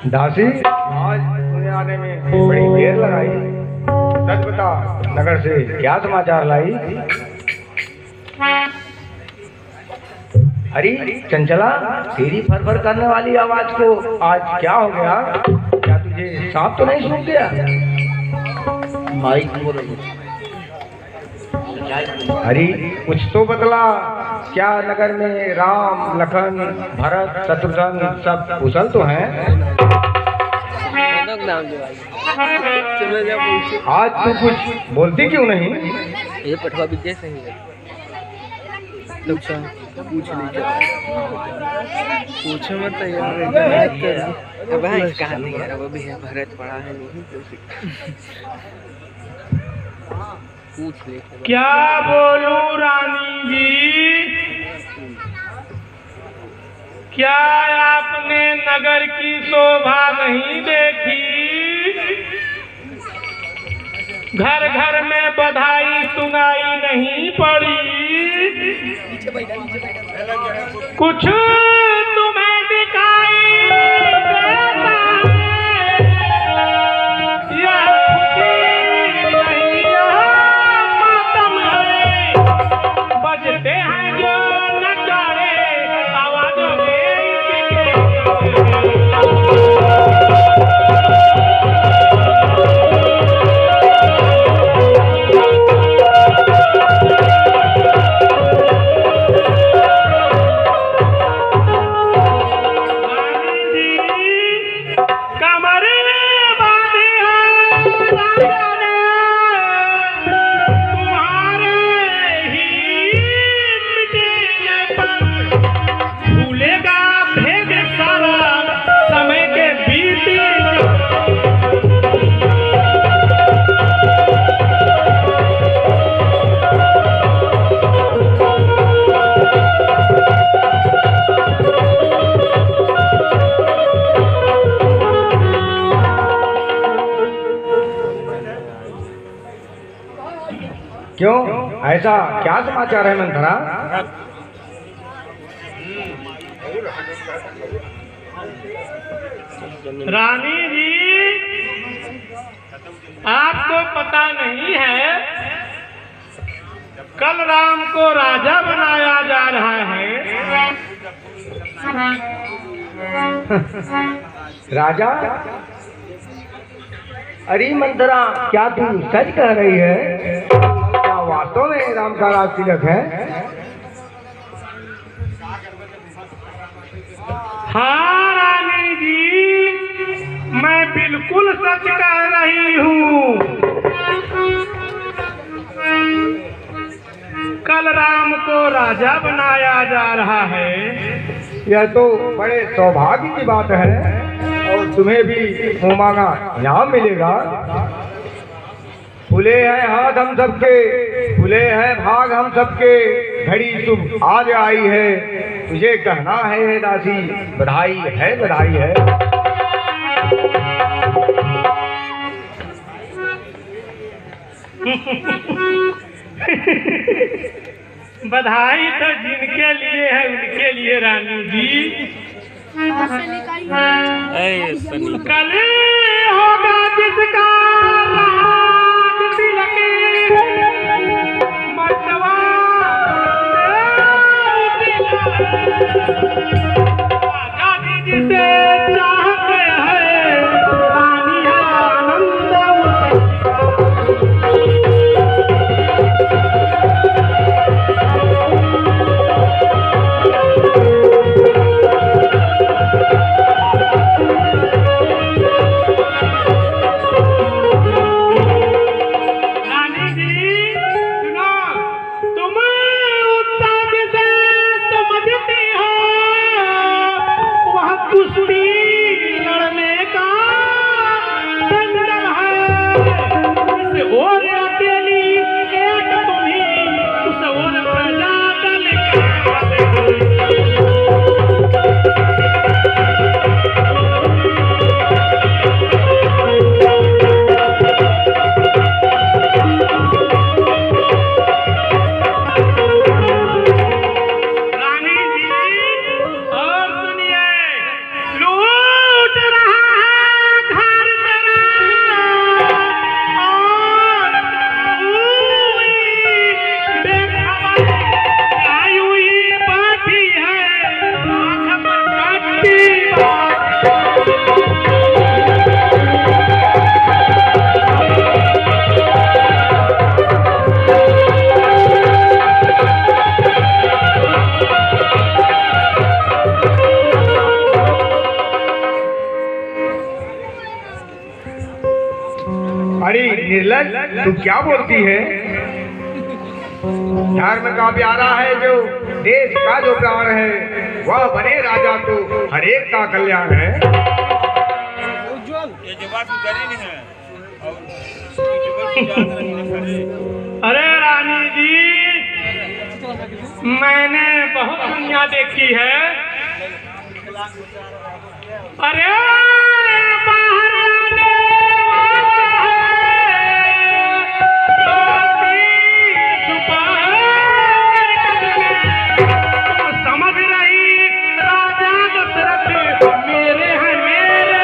दासी, आज मुझे आने में बड़ी देर लगाई। सच बता, नगर से क्या समाचार लाई? अरे चंचला, तेरी फर करने वाली आवाज को आज क्या हो गया? क्या तुझे सांप तो नहीं सूंघ गया? माइक बोलो। अरे कुछ तो बतला। क्या नगर में राम, लखन, भरत, शत्रुघ्न सब कुशल तो हैं? आज तू कुछ बोलती क्यों नहीं? ये पठवा विद्या सही है। पूछ लीजिए। पूछो मत यार। अब भाई कहाँ नहीं यार, वो भी है, भरत पढ़ा है नहीं तो पूछ ले। क्या बोलूं रानी जी, क्या आपने नगर की शोभा नहीं देखी? घर घर में बधाई सुनाई नहीं पड़ी? कुछ तुम्हें दिखाई देता है? यह खुशी नहीं, यह मातम है। बजते हैं जो नगाड़े, आवाजों में क्यों, ऐसा क्या समाचार है मंथरा? रानी जी, आपको पता नहीं है, कल राम को राजा बनाया जा रहा है। राजा? अरे मंथरा, क्या तू सच कह रही है? क्या वास्तव में राम का राज तिलक है? हाँ रानी जी, मैं बिल्कुल सच कह रही हूँ। कल राम को राजा बनाया जा रहा है। यह तो बड़े सौभाग्य की बात है, और तुम्हें भी मुँह मांगा इनाम मिलेगा। खुले हैं हाथ हम सबके, खुले हैं भाग हम सबके, घड़ी शुभ आज आई है, तुझे कहना है दासी, बधाई है, बधाई है। बधाई तो जिनके लिए है उनके लिए रानी जी। कल होगा जिसका राज तिलक, मर्तबा आजादी जिसे चाहते हैं, रानी आनंद समझती हो निर्लज, तू क्या बोलती है? धर्म का प्यारा है जो देश का जो प्राण है, वह बने राजा तो हर एक का कल्याण है। ये जवाब करी नहीं है। अरे रानी जी, मैंने बहुत दुनिया देखी है। अरे बाहर आने समझ रही राजा दशरथ मेरे हैं मेरे।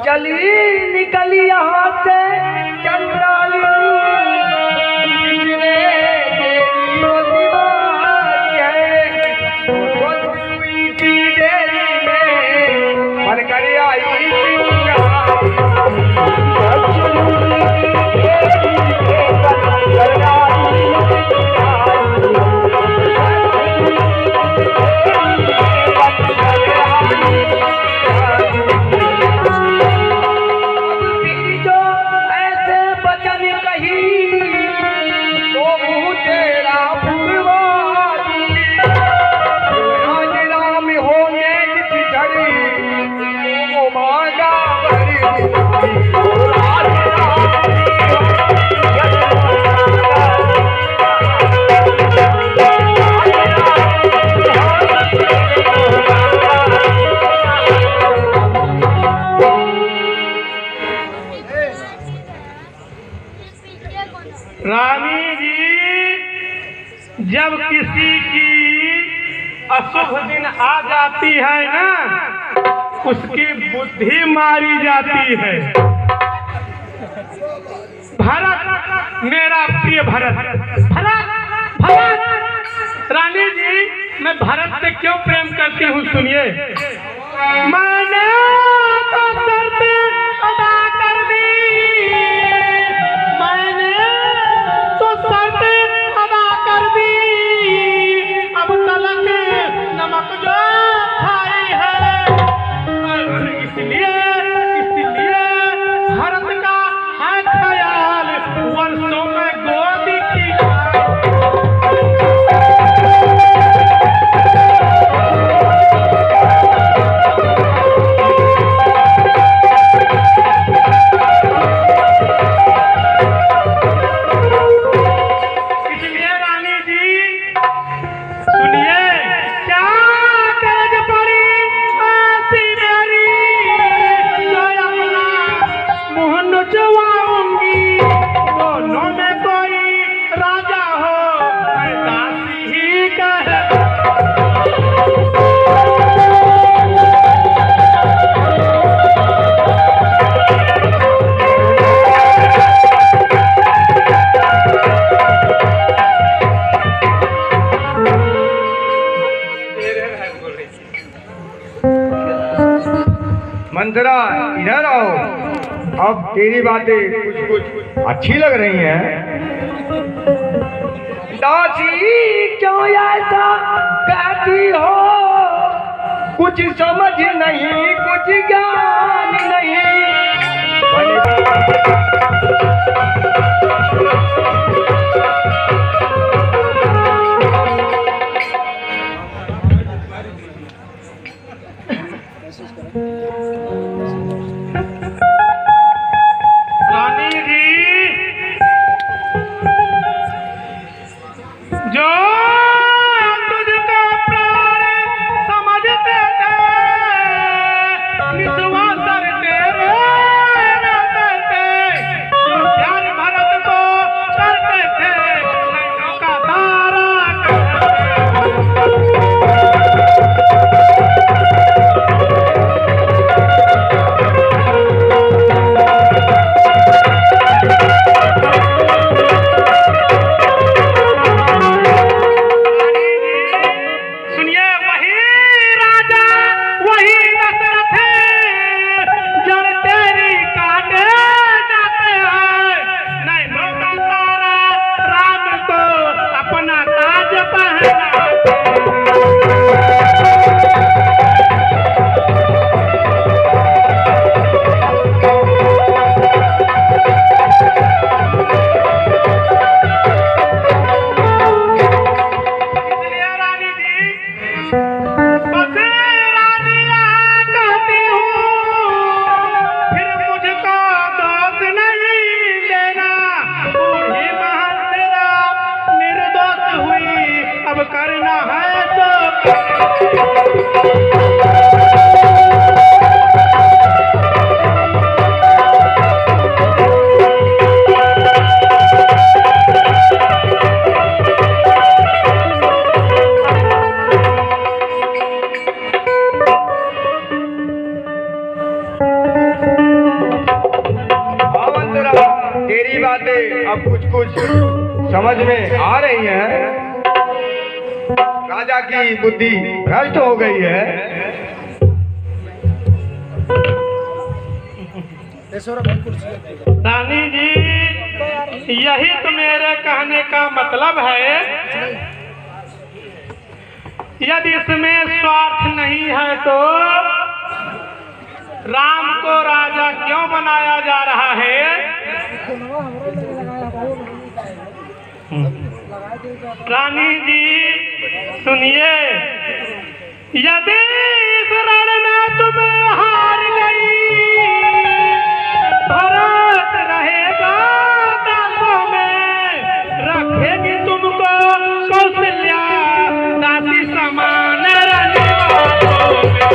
चली निकली यहाँ से चंडाली, किसने तेरी वो दीवारी है, वो सुई की देरी में मन कर आई रानी जी, जब किसी की अशुभ दिन आ जाती है ना, उसकी बुद्धि मारी जाती है। भरत, मेरा प्रिय भरत, भरत भरत। रानी जी, मैं भरत से क्यों प्रेम करती हूँ सुनिए। मैंने तो शर्त अदा कर दी, मैंने तो शर्त अदा कर दी, अब तलक नमक जो खाई है। इसलिए भारत का है ख्याल वर्षों में गोदी की मंथरा, इधर आओ। अब तेरी बातें कुछ कुछ अच्छी लग रही हैं। दासी क्यों ऐसा कहती हो, कुछ समझ नहीं कुछ ज्ञान नहीं। रानी जी, बातें अब कुछ कुछ समझ में आ रही हैं। राजा की बुद्धि भ्रष्ट हो गई है। रानी जी, यही तो मेरे कहने का मतलब है। यदि इसमें स्वार्थ नहीं है तो राम को राजा क्यों बनाया जा रहा है? रानी जी सुनिए, यदि इस रण में तुम हार गई, भरत रहेगा दासों में, रखेगी तुमको कौशल्या दासी समान रनिवासों में।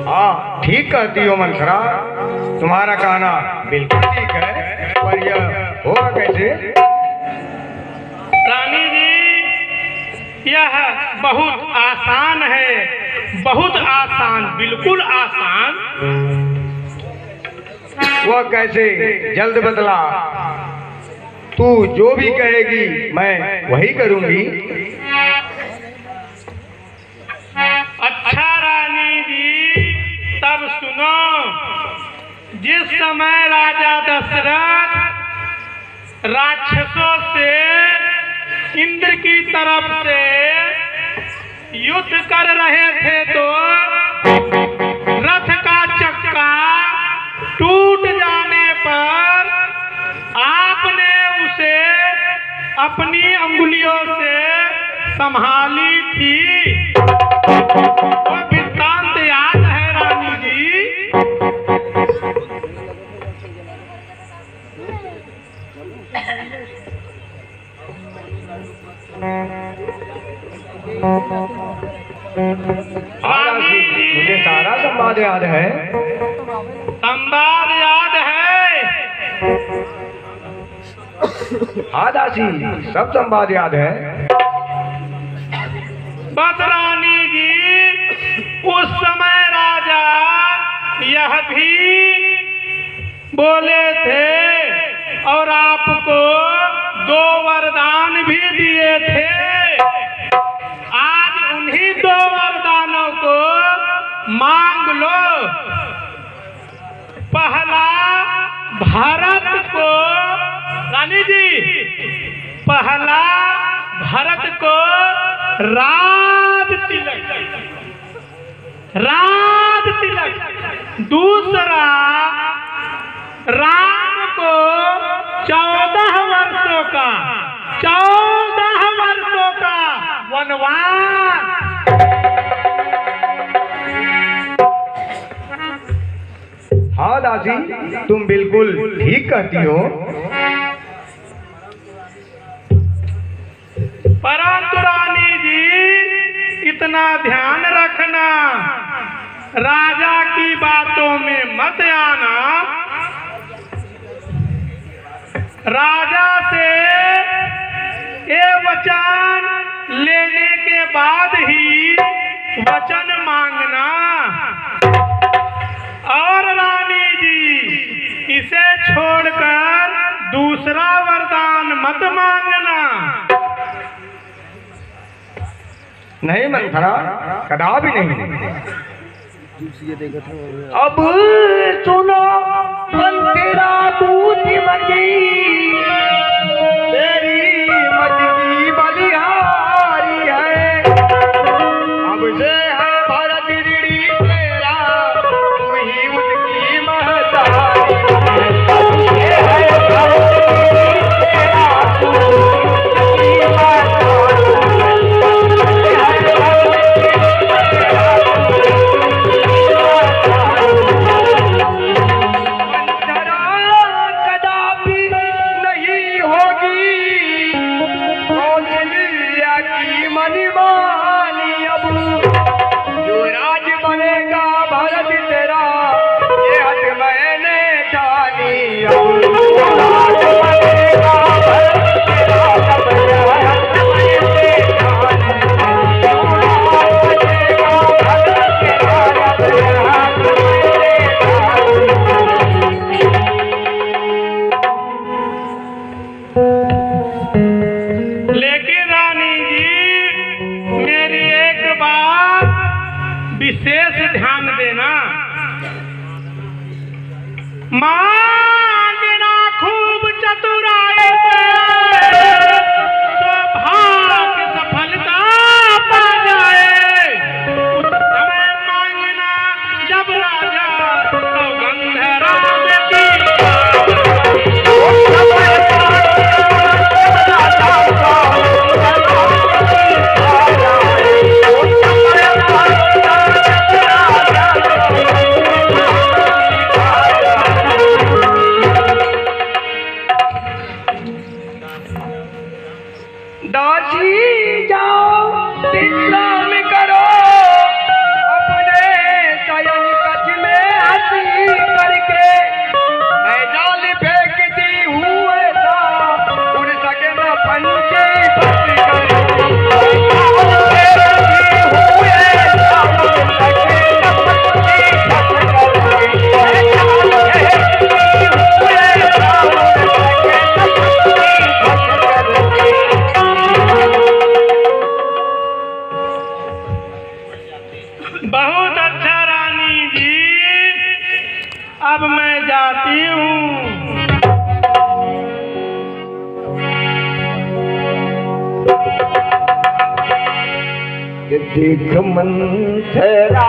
हाँ, ठीक कहती हो मंथरा, तुम्हारा कहना बिल्कुल ठीक है, पर यह होगा कैसे? रानी जी, यह बहुत आसान है, बहुत आसान, बिल्कुल आसान। वह कैसे? जल्द बतला। तू जो भी कहेगी मैं वही करूंगी। अच्छा रानी जी, तब सुनो। जिस समय राजा दशरथ राक्षसों से इंद्र की तरफ से युद्ध कर रहे थे तो रथ का चक्का टूट जाने पर आपने उसे अपनी अंगुलियों से संभाली थी। वो वृत्तांत याद है रानी जी? मुझे सारा संवाद याद है। संवाद याद है? हाँ दासी, सब संवाद याद है। बस रानी जी, उस समय राजा यह भी बोले थे और आपको 2 वरदान भी दिए थे। आज उन्हीं 2 वरदानों को मांग लो। पहला, भारत को, रानी जी, पहला भारत को राज तिलक, राज तिलक। दूसरा, राम को 14 वर्षों का, 14 वर्षों का वनवास। हाँ दासी, तुम बिल्कुल ठीक कहती हो। परंतु रानी जी, इतना ध्यान रखना, राजा की बातों में मत आना। राजा से ये वचन लेने के बाद ही वचन मांगना। और रानी जी, इसे छोड़कर दूसरा वरदान मत मांगना। नहीं मंथरा, कदापि नहीं। अब सुनो मंथरा बुद्धिमती, तेरी मत की बलिहारी है। अब से है भरत ऋणी तेरा, तू ही उनकी महतारी है। ये है भरत ऋणी तेरा, तू उनकी महतारी है। लेकिन रानी जी मेरी एक बात विशेष ध्यान देना, मांगना खूब चतुराई से तो भाग्य सफलता पा जाए। उस समय मांगना जब राजा सौगंध राम की दासी जाओ विश्राम करो, अपने शयन कक्ष में हंसी करके। मैं जाल फेंकती हूँ ऐसा उड़ सके न पंछी बच कर। बहुत अच्छा रानी जी, अब मैं जाती हूँ। देख मंथरा